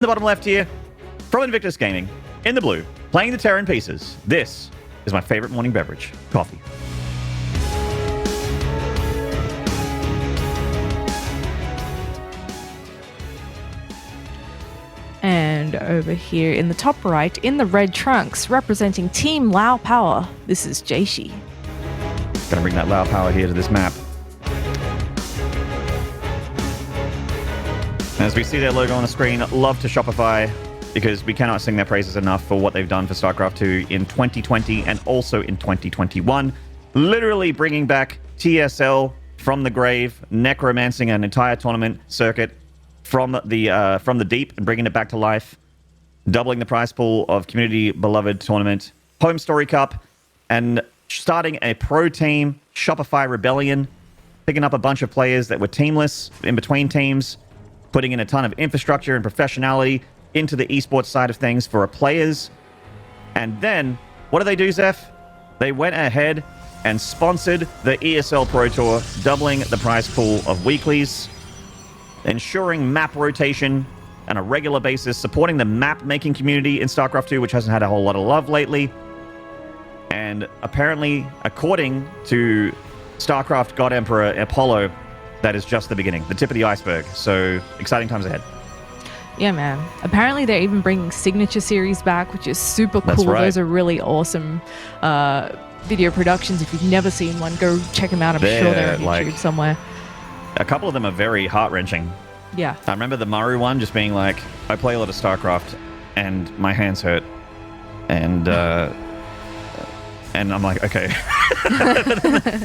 the bottom left here, from Invictus Gaming, in the blue, playing the Terran pieces. This is my favorite morning beverage, coffee. And over here in the top right, in the red trunks, representing Team Lao Power, this is Jieshi. Gonna bring that Lao Power here to this map. As we see their logo on the screen, love to Shopify, because we cannot sing their praises enough for what they've done for StarCraft 2 in 2020 and also in 2021. Literally bringing back TSL from the grave, necromancing an entire tournament circuit from the deep and bringing it back to life, doubling the prize pool of community beloved tournament, Home Story Cup, and starting a pro team, Shopify Rebellion, picking up a bunch of players that were teamless in between teams, putting in a ton of infrastructure and professionality into the esports side of things for our players. And then, what did they do, Zeph? They went ahead and sponsored the ESL Pro Tour, doubling the prize pool of weeklies, ensuring map rotation on a regular basis, supporting the map-making community in StarCraft 2, which hasn't had a whole lot of love lately. And apparently, according to StarCraft God Emperor Apollo, that is just the beginning, the tip of the iceberg. So, exciting times ahead. Yeah, man. Apparently, they're even bringing Signature Series back, which is super cool. That's right. Those are really awesome video productions. If you've never seen one, go check them out. I'm sure they're on YouTube somewhere. A couple of them are very heart-wrenching. Yeah. I remember the Maru one just being like, I play a lot of StarCraft, and my hands hurt. And I'm like, okay.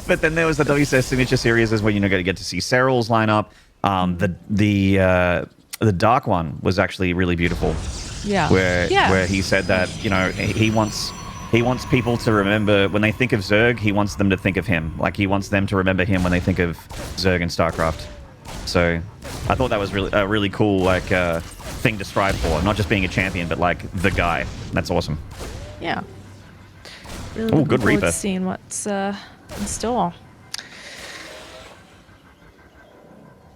But then there was the WCS Signature Series, where you get to see Cyril's lineup. The Dark one was actually really beautiful. Yeah. Where he said that he wants people to remember when they think of Zerg, he wants them to think of him. Like he wants them to remember him when they think of Zerg and StarCraft. So I thought that was a really cool thing to strive for, not just being a champion, but like the guy. That's awesome. Yeah. Really good Reaper. Seeing what's in store.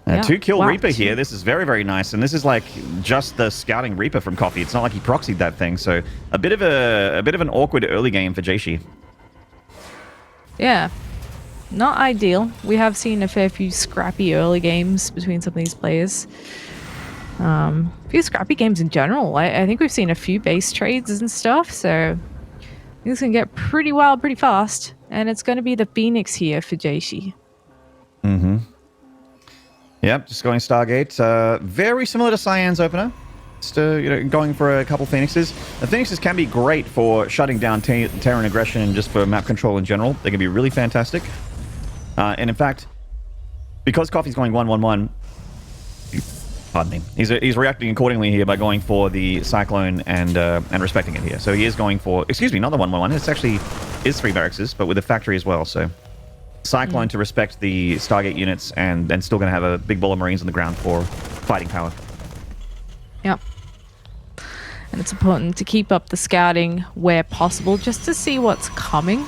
Yeah. 2-kill Reaper here. This is very, very nice. And this is like just the scouting Reaper from Coffee. It's not like he proxied that thing. So a bit of an awkward early game for Jieshi. Yeah. Not ideal. We have seen a fair few scrappy early games between some of these players. A few scrappy games in general. I think we've seen a few base trades and stuff. So things can get pretty wild pretty fast. And it's going to be the Phoenix here for Jieshi. Mm-hmm. Yep, just going Stargate. Very similar to Cyan's opener. Just going for a couple Phoenixes. The Phoenixes can be great for shutting down Terran aggression and just for map control in general. They can be really fantastic. And in fact, because Coffee's going 1-1-1, pardon me, he's reacting accordingly here by going for the Cyclone and respecting it here. So he is going for, excuse me, not the 1-1-1. It's actually is 3 barracks, but with a factory as well. So Cyclone to respect the Stargate units, and then still going to have a big ball of Marines on the ground for fighting power. Yep. And it's important to keep up the scouting where possible, just to see what's coming.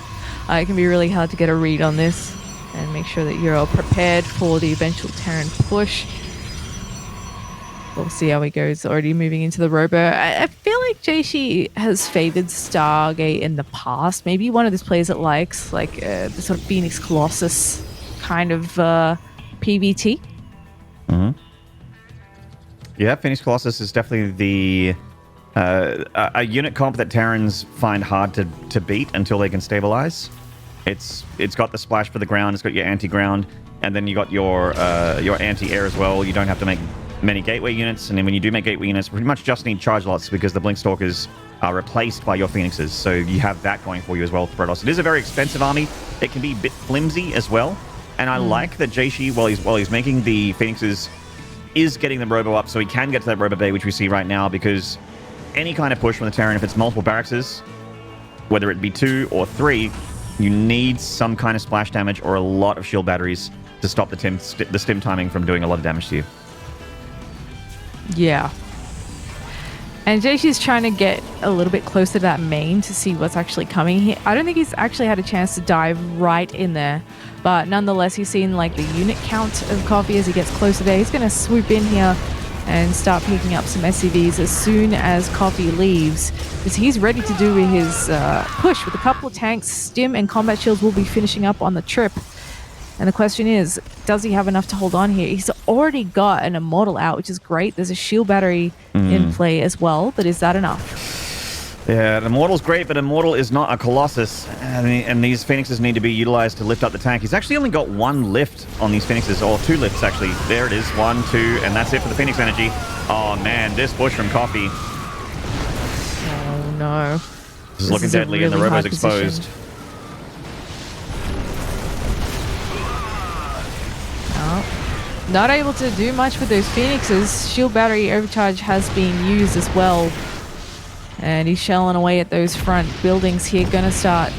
It can be really hard to get a read on this and make sure that you're all prepared for the eventual Terran push. We'll see how he goes. Already moving into the robo. I feel like Jieshi has favored Stargate in the past. Maybe one of these players that likes like the sort of Phoenix Colossus kind of PVT. Mm-hmm. Yeah, Phoenix Colossus is definitely a unit comp that Terrans find hard to beat until they can stabilize. It's got the splash for the ground. It's got your anti-ground, and then you got your anti-air as well. You don't have to make many gateway units, and then when you do make gateway units, pretty much just need charge lots because the Blink Stalkers are replaced by your Phoenixes. So you have that going for you as well, Protoss. It is a very expensive army. It can be a bit flimsy as well. And I like that Jieshi, while he's making the Phoenixes, is getting the robo up so he can get to that robo bay, which we see right now, because any kind of push from the Terran, if it's multiple barrackses, whether it be 2 or 3, you need some kind of splash damage or a lot of shield batteries to stop the stim timing from doing a lot of damage to you. Yeah. And Jieshi's trying to get a little bit closer to that main to see what's actually coming. I don't think he's actually had a chance to dive right in there. But nonetheless, he's seen like the unit count of Coffee as he gets closer there. He's going to swoop in here and start picking up some SCVs as soon as Coffee leaves, because he's ready to do his push with a couple of tanks. Stim and combat shields will be finishing up on the trip. And the question is, does he have enough to hold on here? He's already got an Immortal out, which is great. There's a shield battery in play as well, but is that enough? Yeah, an Immortal's great, but Immortal is not a Colossus. And these Phoenixes need to be utilized to lift up the tank. He's actually only got one lift on these Phoenixes, or two lifts, actually. There it is, 1, 2, and that's it for the Phoenix energy. Oh, man, this push from Coffee. Oh, no. This is looking deadly, really, and the Robo's exposed. Oh. Not able to do much with those Phoenixes. Shield battery overcharge has been used as well. And he's shelling away at those front buildings here. Going to start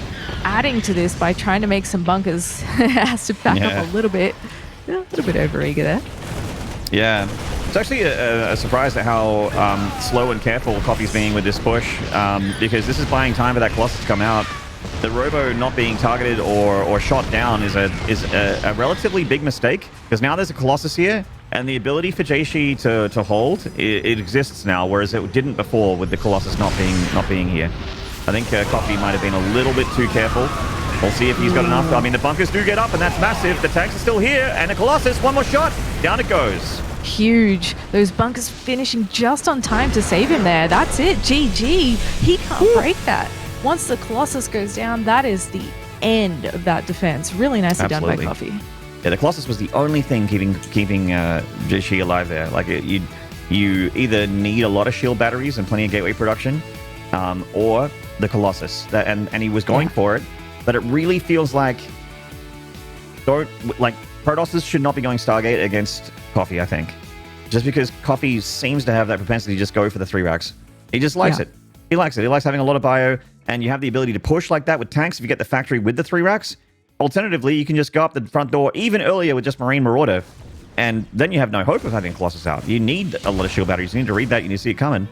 adding to this by trying to make some bunkers. Has to back up a little bit. A little bit overeager there. Yeah. It's actually a surprise at how slow and careful Coffee's being with this push, because this is buying time for that Colossus to come out. The Robo not being targeted or shot down is a relatively big mistake, because now there's a Colossus here. And the ability for Jieshi to hold, it exists now, whereas it didn't before with the Colossus not being here. I think Coffee might have been a little bit too careful. We'll see if he's got enough. I mean, the bunkers do get up, and that's massive. The tanks are still here, and the Colossus, one more shot. Down it goes. Huge. Those bunkers finishing just on time to save him there. That's it. GG. He can't break that. Once the Colossus goes down, that is the end of that defense. Really nicely done by Coffee. Yeah, the Colossus was the only thing keeping Jieshi alive there. Like, you either need a lot of shield batteries and plenty of gateway production, or the Colossus. And he was going for it, but it really feels like Protosses should not be going Stargate against Coffee, I think. Just because Coffee seems to have that propensity to just go for the 3 racks. He just likes it. He likes it. He likes having a lot of bio, and you have the ability to push like that with tanks if you get the factory with the 3 racks. Alternatively, you can just go up the front door even earlier with just Marine Marauder, and then you have no hope of having Colossus out. You need a lot of shield batteries. You need to read that. You need to see it coming.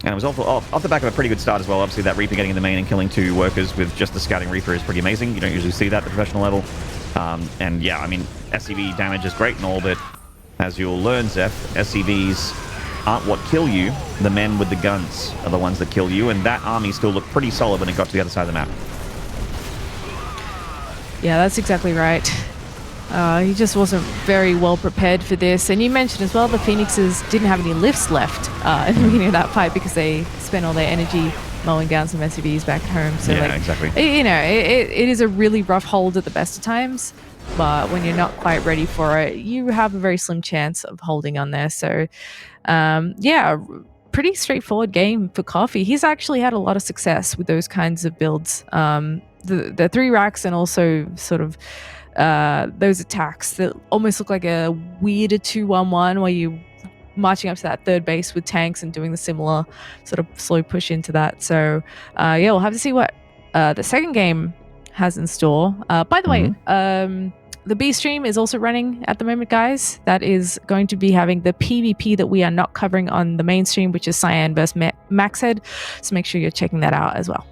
And it was off the back of a pretty good start as well. Obviously, that Reaper getting in the main and killing 2 workers with just the Scouting Reaper is pretty amazing. You don't usually see that at the professional level. And yeah, I mean, SCV damage is great and all, but as you'll learn, Zeph, SCVs aren't what kill you. The men with the guns are the ones that kill you, and that army still looked pretty solid when it got to the other side of the map. Yeah, that's exactly right. He just wasn't very well prepared for this. And you mentioned as well the Phoenixes didn't have any lifts left in the beginning of that fight because they spent all their energy mowing down some SCVs back at home. So yeah, exactly. You know, it is a really rough hold at the best of times. But when you're not quite ready for it, you have a very slim chance of holding on there. So, yeah, pretty straightforward game for Coffee. He's actually had a lot of success with those kinds of builds. The 3 racks and also sort of those attacks that almost look like a weirder 2-1-1 where you marching up to that 3rd base with tanks and doing the similar sort of slow push into that. So yeah, we'll have to see what the second game has in store. By the way, the B stream is also running at the moment, guys. That is going to be having the PvP that we are not covering on the mainstream, which is Cyan versus Maxhead. So make sure you're checking that out as well.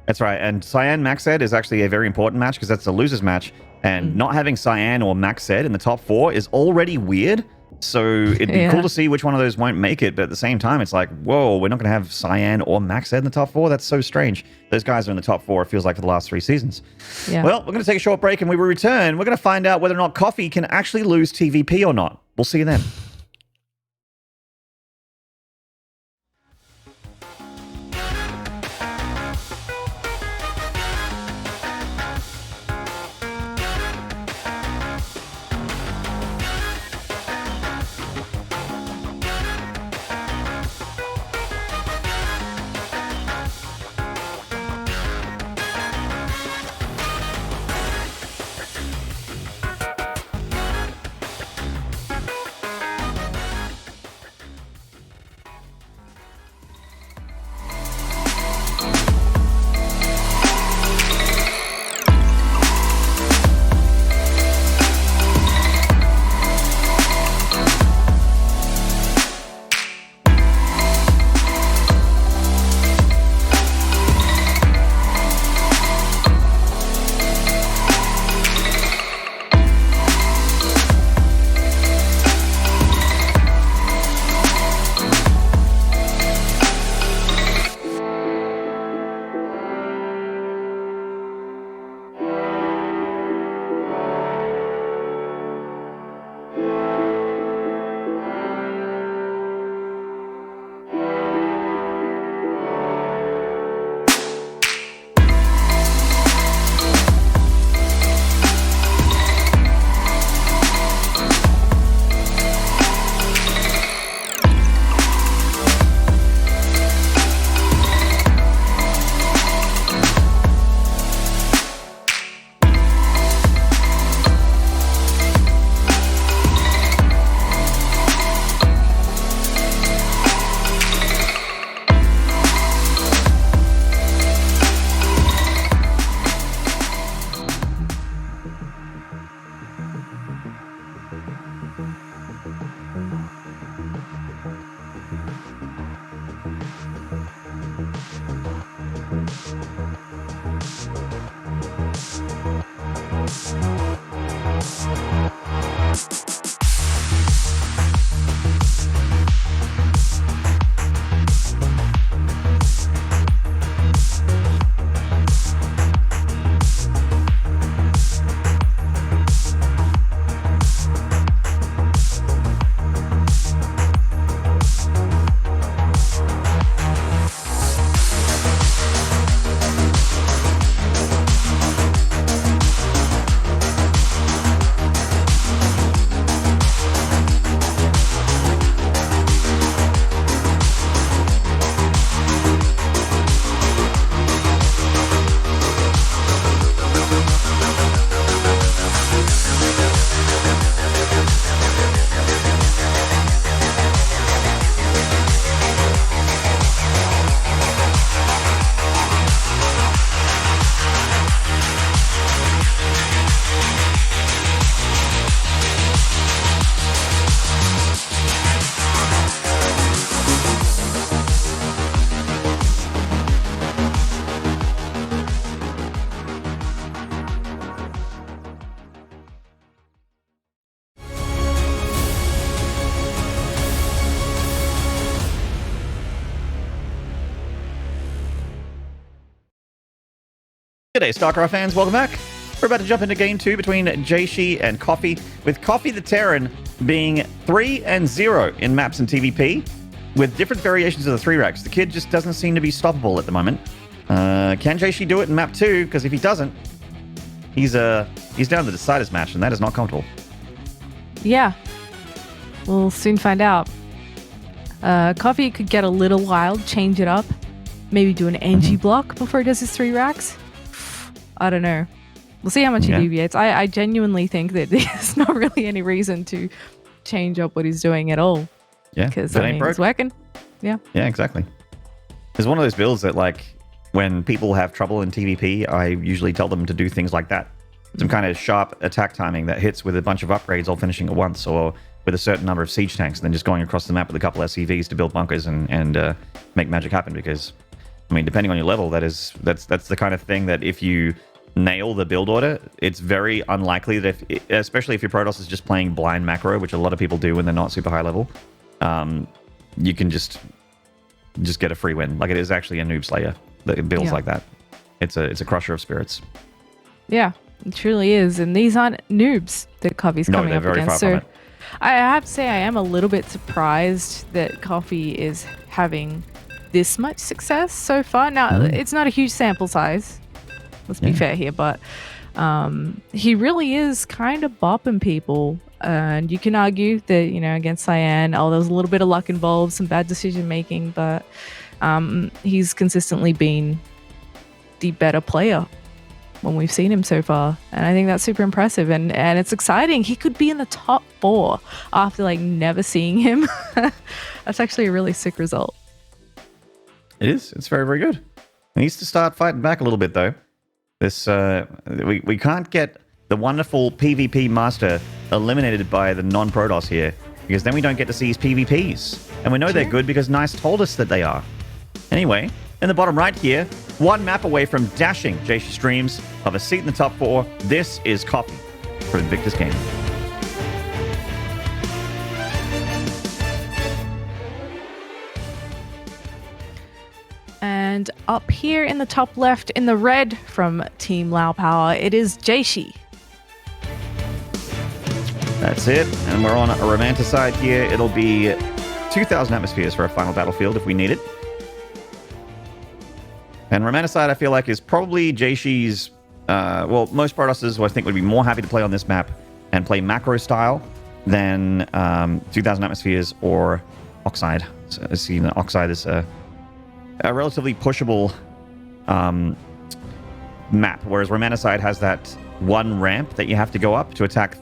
That's right. And Cyan Maxhead is actually a very important match because that's the loser's match. And not having Cyan or Maxhead in the top 4 is already weird. So it'd be cool to see which one of those won't make it. But at the same time, it's like, whoa, we're not going to have Cyan or Maxhead in the top 4. That's so strange. Those guys are in the top 4, it feels like, for the last 3 seasons. Yeah. Well, we're going to take a short break, and when we return, we're going to find out whether or not Coffee can actually lose TVP or not. We'll see you then. G'day, StarCraft fans. Welcome back. We're about to jump into game 2 between Jieshi and Coffee, with Coffee the Terran being 3-0 in maps and TVP, with different variations of the 3 racks. The kid just doesn't seem to be stoppable at the moment. Can Jieshi do it in map 2? Because if he doesn't, he's down to the deciders match, and that is not comfortable. Yeah. We'll soon find out. Coffee could get a little wild, change it up, maybe do an NG block before he does his 3 racks. I don't know. We'll see how much he deviates. I genuinely think that there's not really any reason to change up what he's doing at all. Yeah, because it's working. Yeah. Yeah, exactly. It's one of those builds that, like, when people have trouble in TVP, I usually tell them to do things like that. Some kind of sharp attack timing that hits with a bunch of upgrades all finishing at once, or with a certain number of siege tanks, and then just going across the map with a couple SCVs to build bunkers and make magic happen. Because, I mean, depending on your level, that's the kind of thing that if you nail the build order, it's very unlikely that especially if your Protoss is just playing blind macro, which a lot of people do when they're not super high level, you can just get a free win. Like, it is actually a noob slayer that builds like that. It's a crusher of spirits. Yeah, it truly is. And these aren't noobs that Coffee's coming up against. So I have to say I am a little bit surprised that Coffee is having this much success so far. Now, it's not a huge sample size. Let's be fair here, but he really is kind of bopping people. And you can argue that, against Cyan, there was a little bit of luck involved, some bad decision making, but he's consistently been the better player when we've seen him so far. And I think that's super impressive. And it's exciting. He could be in the top 4 after, never seeing him. That's actually a really sick result. It is. It's very, very good. He needs to start fighting back a little bit, though. This we can't get the wonderful PvP master eliminated by the non-Protoss here, because then we don't get to see his PvPs. And we know they're good because NiCE told us that they are. Anyway, in the bottom right here, one map away from dashing Jieshi Streams of a seat in the top 4, this is Coffee for Invictus Gaming. And up here in the top left, in the red from Team Lao Power, it is Jieshi. That's it. And we're on a Romanticide here. It'll be 2,000 atmospheres for a final battlefield if we need it. And Romanticide, I feel like, is probably Jieshi's... well, most Protosses, I think, would be more happy to play on this map and play macro style than 2,000 atmospheres or Oxide. So, see, the Oxide is a relatively pushable map, whereas Romanticide has that one ramp that you have to go up to attack,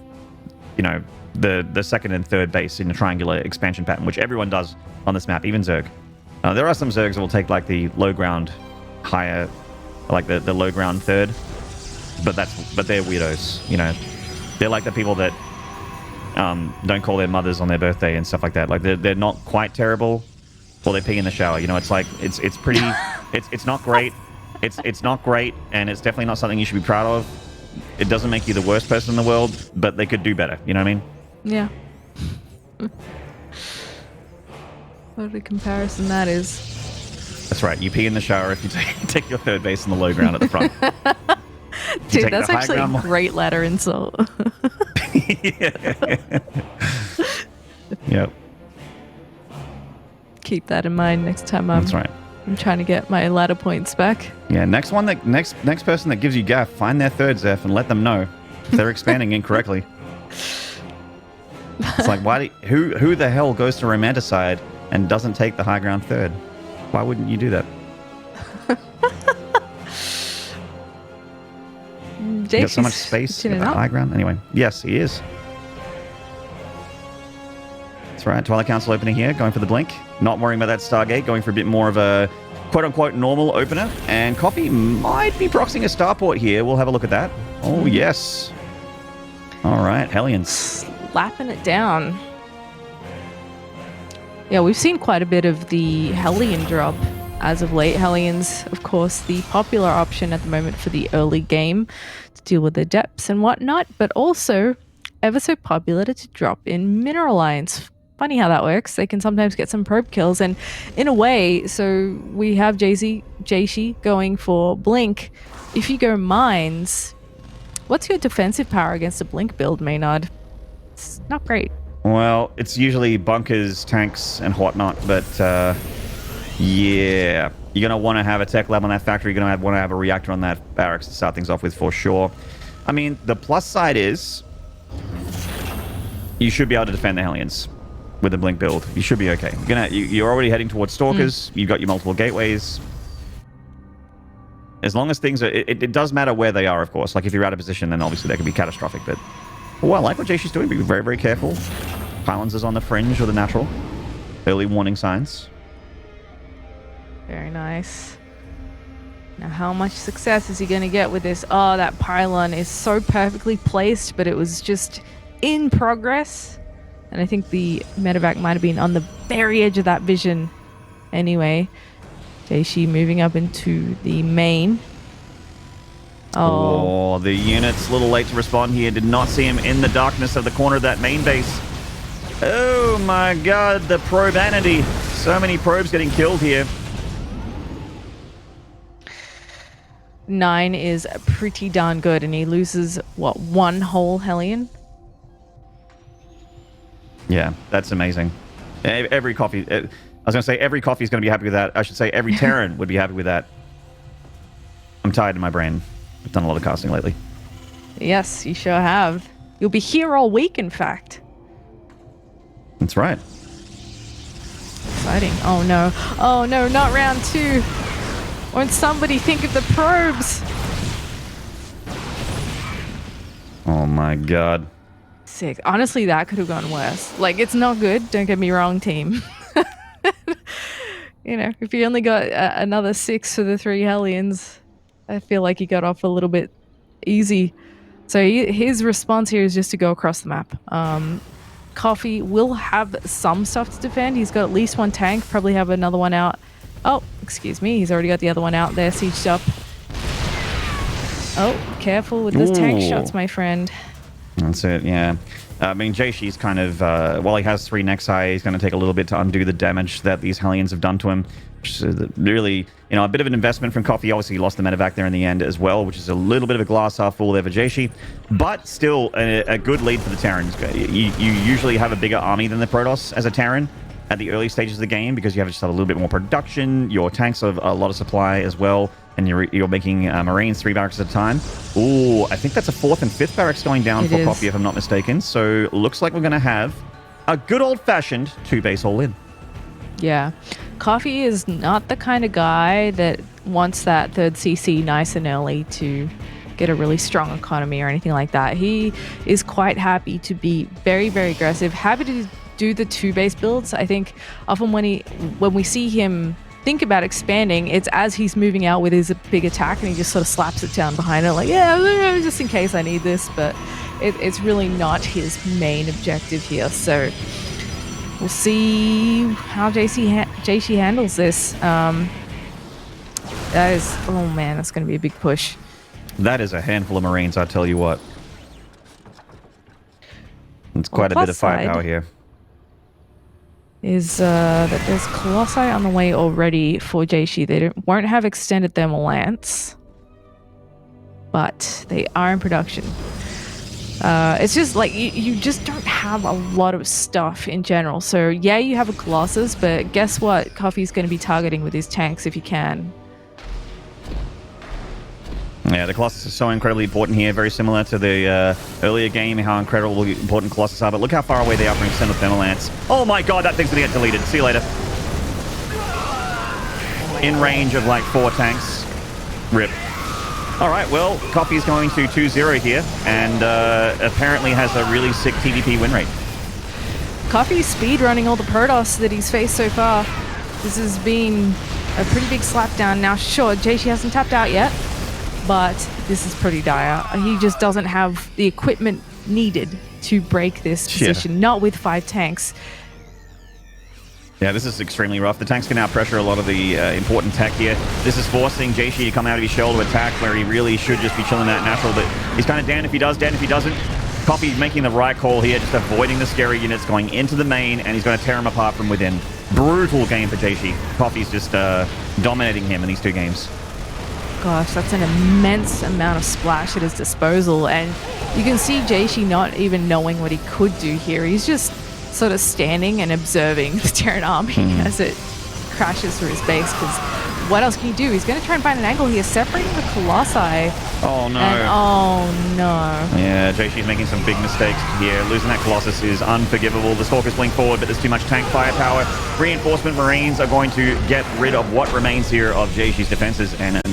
the second and third base in a triangular expansion pattern, which everyone does on this map, even Zerg. There are some Zergs that will take the low ground higher, like the low ground third, but they're weirdos. They're like the people that don't call their mothers on their birthday and stuff like that. Like, they're not quite terrible. Well, they pee in the shower. It's pretty. It's not great. It's not great, and it's definitely not something you should be proud of. It doesn't make you the worst person in the world, but they could do better. You know what I mean? Yeah. What a comparison that is. That's right. You pee in the shower if you take your third base in the low ground at the front. Dude, that's actually a great ladder insult. Yep. Keep that in mind next time That's right. I'm trying to get my ladder points back. Yeah, next person that gives you gaff, find their third Zeph and let them know if they're expanding incorrectly. It's like, who the hell goes to Romanticide and doesn't take the high ground third? Why wouldn't you do that? You got so much space at the high ground. Anyway, yes, he is. That's right. Twilight Council opening here, going for the blink. Not worrying about that Stargate, going for a bit more of a quote-unquote normal opener. And Coffee might be proxying a starport here. We'll have a look at that. Oh, yes. All right, Hellions. Slapping it down. Yeah, we've seen quite a bit of the Hellion drop as of late. Hellions, of course, the popular option at the moment for the early game to deal with the depths and whatnot, but also ever so popular to drop in Mineral Alliance funny how that works. They can sometimes get some probe kills, and in a way, so we have Jieshi going for Blink. If you go mines, what's your defensive power against a Blink build, Maynard? It's not great. Well, it's usually bunkers, tanks, and whatnot, but yeah. You're going to want to have a tech lab on that factory. You're going to want to have a reactor on that barracks to start things off with for sure. I mean, the plus side is you should be able to defend the Hellions with a Blink build. You should be okay. You're already heading towards Stalkers. You've got your multiple gateways. As long as things are... It does matter where they are, of course. Like, if you're out of position, then obviously they can be catastrophic. But, oh, I like what Jieshi's doing. Be very, very careful. Pylons is on the fringe or the natural. Early warning signs. Very nice. Now, how much success is he going to get with this? Oh, that pylon is so perfectly placed, but it was just in progress. And I think the medevac might have been on the very edge of that vision. Anyway, Jieshi moving up into the main. Oh, the unit's a little late to respond here. Did not see him in the darkness of the corner of that main base. Oh my god, the probanity. So many probes getting killed here. 9 is pretty darn good, and he loses, what, 1 whole Hellion? Yeah, that's amazing. Every coffee... I was going to say every coffee is going to be happy with that. I should say every Terran would be happy with that. I'm tired in my brain. I've done a lot of casting lately. Yes, you sure have. You'll be here all week, in fact. That's right. Exciting. Oh no. Oh no, not round 2. Won't somebody think of the probes? Oh my god. Sick. Honestly, that could have gone worse. Like, it's not good. Don't get me wrong, team. You know, if you only got another 6 for the 3 Hellions, I feel like he got off a little bit easy. So his response here is just to go across the map. Coffee will have some stuff to defend. He's got at least 1 tank, probably have another one out. Oh, excuse me. He's already got the other one out there, sieged up. Oh, careful with those tank shots, my friend. That's it, yeah. I mean, Jieshi's kind of, while he has 3 Nexi, he's going to take a little bit to undo the damage that these Hellions have done to him. Which is really, you know, a bit of an investment from Coffee. Obviously, he lost the medevac there in the end as well, which is a little bit of a glass half full there for Jieshi. But still, a good lead for the Terrans. You usually have a bigger army than the Protoss as a Terran at the early stages of the game because you just have a little bit more production. Your tanks have a lot of supply as well. And you're making Marines 3 barracks at a time. Ooh, I think that's a 4th and 5th barracks going down for Coffee, if I'm not mistaken. So looks like we're going to have a good old-fashioned 2 base all-in. Yeah. Coffee is not the kind of guy that wants that 3rd CC nice and early to get a really strong economy or anything like that. He is quite happy to be very, very aggressive, happy to do the 2 base builds. I think often when we see him think about expanding, it's as he's moving out with his big attack and he just sort of slaps it down behind it like, yeah, just in case I need this, but it's really not his main objective here. So we'll see how Jieshi handles this. That is, oh man, that's going to be a big push. That is a handful of Marines, I tell you what. It's quite a bit of firepower here. Is that there's Colossi on the way already for Jieshi. They won't have extended thermal lance, but they are in production. It's just like you just don't have a lot of stuff in general. So yeah, you have a Colossus, but guess what? Coffee's going to be targeting with his tanks if he can. Yeah, the Colossus is so incredibly important here. Very similar to the earlier game, how incredibly important Colossus are. But look how far away they are from extended thermal lance. Oh my god, that thing's going to get deleted. See you later. In range of like 4 tanks. Rip. All right, well, Coffee's going to 2-0 here, and apparently has a really sick TVP win rate. Coffee's speedrunning all the Protoss that he's faced so far. This has been a pretty big slapdown. Now, sure, Jieshi hasn't tapped out yet, but this is pretty dire. He just doesn't have the equipment needed to break this position, not with 5 tanks. Yeah, this is extremely rough. The tanks can now pressure a lot of the important tech here. This is forcing Jieshi to come out of his shell to attack where he really should just be chilling that natural, but he's kind of damned if he does, damned if he doesn't. Coffee making the right call here, just avoiding the scary units, going into the main, and he's going to tear him apart from within. Brutal game for Jieshi. Coffee's just dominating him in these 2 games. Gosh, that's an immense amount of splash at his disposal, and you can see Jieshi not even knowing what he could do here. He's just sort of standing and observing the Terran army as it crashes through his base, because what else can he do? He's going to try and find an angle here, separating the Colossi. Oh, no. And, oh, no. Yeah, Jieshi's making some big mistakes here. Losing that Colossus is unforgivable. The Stalker's blink forward, but there's too much tank firepower. Reinforcement Marines are going to get rid of what remains here of Jieshi's defenses, and an